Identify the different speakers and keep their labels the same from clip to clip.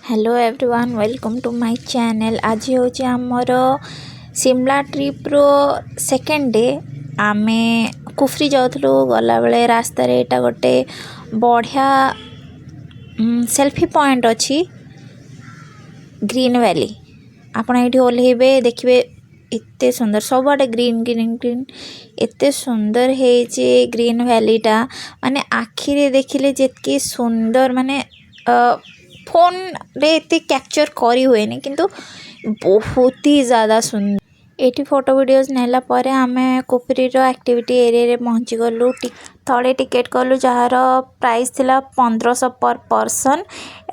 Speaker 1: Hello everyone welcome to my channel. आज हूँ आमर शिमला ट्रिप्र सेकेंड डे। आमे कुफरी जाऊँ गला बेले रास्ता यहाँ गोटे बढ़िया सेल्फी पॉइंट अच्छी ग्रीन वैली। आपण ये ओल्हे देखिए एते सुंदर सबुआडे ग्रीन ग्रीन ग्रीन एते सुंदर है ग्रीन वैलीटा माने आखिरे देखिले जितकी सुंदर माने फोन रे इतने कैप्चर करी हुए नहीं किंतु बहुत ही ज़्यादा सुंदर। एटी फोटो वीडियोस नेला परे आमे कुफरी एक्टिविटी एरिया रे पहुँची गलु। थोड़े टिकेट कलु जार प्राइस थिला 1500 पर पर्सन।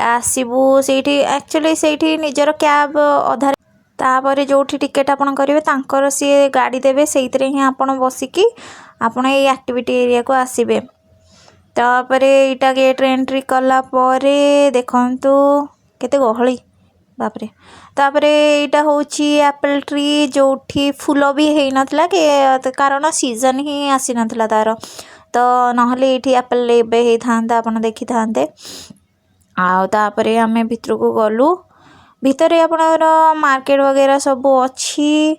Speaker 1: आसबू से एक्चुअली से निजर कैब अधार तापर जो टिकेट आपन करेंगे तांकर सी गाड़ी देवे से ही आपन बसिकी आपन ये एक्टिविटी एरिया को आसबे। तापर यहाँ गेट एंट्री कला परे देखंतु केते गहली बापरे। तापर यहाँ हूँ एप्पल ट्री जो फूल भी है नथला के कारण सीजन ही आसी नथला तार तो नहले ये एप्पल एबे था आपन देखी थांते। आउे आम भितर को गलु भितर आपणर मार्केट वगैरह सब अच्छी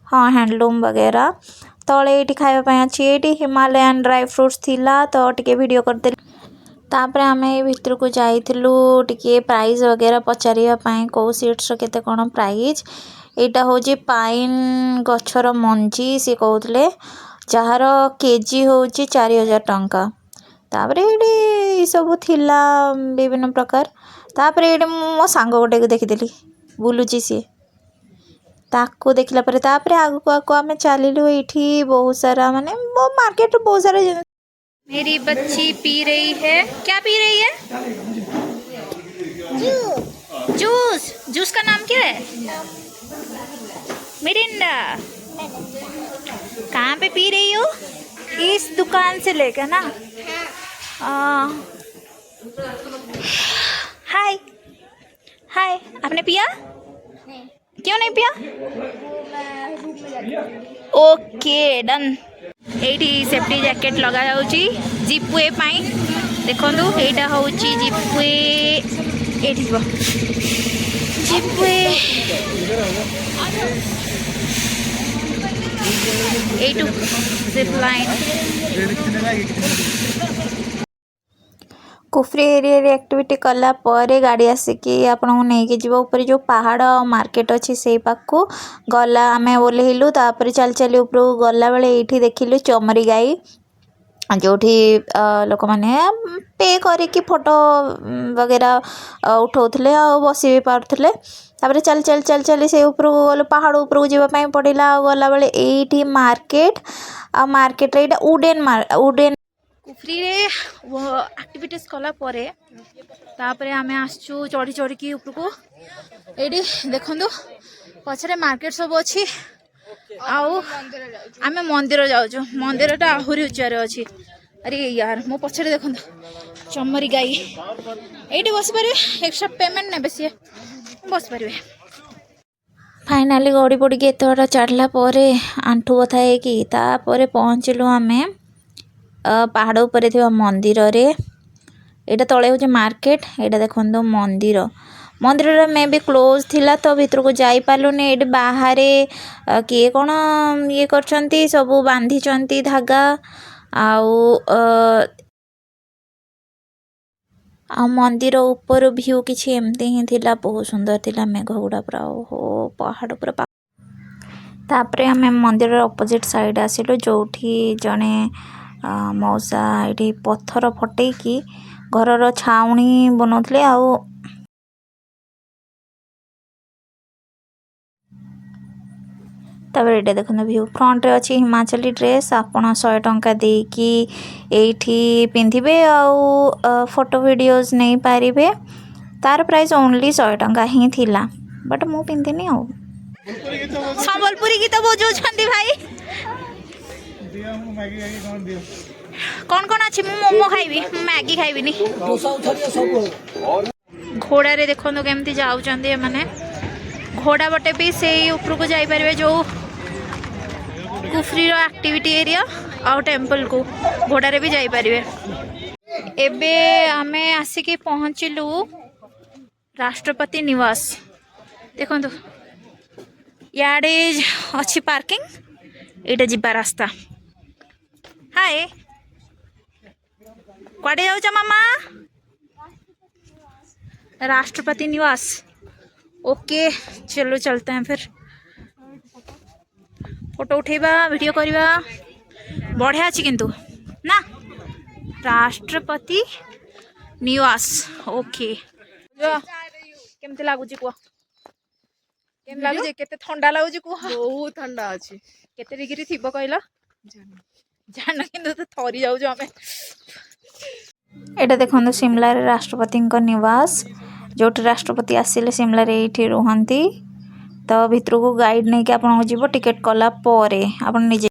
Speaker 1: हाँ हैंडलूम वगैरह तले ये खावाई अच्छी ये हिमालयन ड्राई फ्रूट्स थिला तो टिके वीडियो करदे। तापर आम भितर को जाइलु टिके प्राइस वगैरह पचारिया कौ सीट्स केते कौन प्राइस। यहाँ हूँ पाइन गछर मंजी सी कहते जार केजी हूँ 4000 टंका। तापर ये सब थिला विभिन्न प्रकार। तापर ये मो सांग गोटे को देखीदेली बुलूची सी ताको देखला पर तापर आगु आगु आम चलिलु। ये बहुत सारा माने वो मार्केट बहुत सारा। मेरी बच्ची पी रही है, क्या पी रही है? जूस। जूस का नाम क्या है? मिरिंडा। कहाँ पे पी रही हो? इस दुकान से लेकर ना। हाय हाय, आपने पिया? क्यों नहीं पिया? Okay done. ये सेफ्टी जैकेट लगा जाउची जिपवे पाई देखंतु। एटा होउची जिपवे एठी जीव जिपवे एटू जिप लाइन। कुफरी एरिया रे एक्टिविटी कला परे गाड़ी आसिकी आपन नहीं जीव ऊपर जो पहाड़ मार्केट अच्छी से पाखु गला आम ओल्लू। तापर चल चली ऊपर गला बेले ये देखिलु चमरी गाई जो लोक मैंने पे करके फोटो वगैरह उठाऊले आ बसी भी पारे। तापर चल चल चल चली से ऊपर को गलु पहाड़ ऊपर को जावाई पड़ा गला बेले ये मार्केट आ मार्केट रे उडेन कुफरी रे वो एक्टिविटीज कला परे तापरे आमे आसचु चढ़ी चढ़ी की ऊपर को एडी देखंतु पछरे मार्केट सब अच्छी आउ आमे मंदिर जाउछु। मंदिर टा आहुरी उच्चारे अच्छी। अरे यार मो पछरे देखंतु चमरी गाई एडी बस परिवे एक्स्ट्रा पेमेंट ने बेसी बस परिवे। फाइनाली गड़ी पड़ी के एतटा चढ़ला परे आंठू बथा है कि तापरे पहुँचलु आमे पहाड़ उपरे थिबा मंदिर रे। एटा तळे होचे मार्केट एटा देखंदो मंदिर। मंदिर रे मे भी क्लोज थिला तो भीतर को जाई पालुने। एटे बाहरे किए कोन ये करछंती सब बांधी चंती धागा आउ मंदिर ऊपर व्यू किछि एमते ही थिला बहुत सुंदर थिला। मेघ गुडा पूरा हो पहाड़ पूरा। तापरे हमें मंदिर अपोजिट साइड आसिलु जोठी जने मौसा ये पत्थर फटे कि घर छाउनी बनाते आउ तब ये देखो व्यू फ्रंट रे अच्छी हिमाचली ड्रेस आपन 100 टंका देकी एठी पिंधिबे आउ फोटो वीडियोस नहीं पारिबे। तार प्राइस ओनली 100 टंका ही थिला बट मु पिंधिनी आउ। संबलपुरी गीत बजौ छंदी भाई कौन कौन अच्छी मु मोमो खाइबी मैगी खाइबिनी। घोड़ा रे देखो केमती जाउचंदी माने घोड़ा बटे भी से ऊपर को जाई परिवे जो कुफरी रो एक्टिविटी एरिया आउ टेम्पल को घोड़ा रे भी जाई परिवे। एबे आमे आसिकी पहुँचलु राष्ट्रपति निवास देखो याडे अच्छी पार्किंग एटा जिबा रास्ता। हाय कुआडे जाऊचा मामा? राष्ट्रपति निवास। ओके चलो चलते हैं फिर फोटो उठेबा वीडियो करवा बढ़िया अच्छी किंतु ना राष्ट्रपति निवास। ओके केमती लगुच कह केम लगुच केते ठंडा लगुच कह
Speaker 2: बहुत ठंडा अच्छी
Speaker 1: केते डिग्री थिबो कहलो जान किंतु तो थरी जाऊ आमे। एटा देखो शिमला रे राष्ट्रपति निवास जो राष्ट्रपति आसिले शिमला रे ये रुहंती तो भितर को गाइड नहीं कि आपन जीवो टिकट कला परे आपन निजे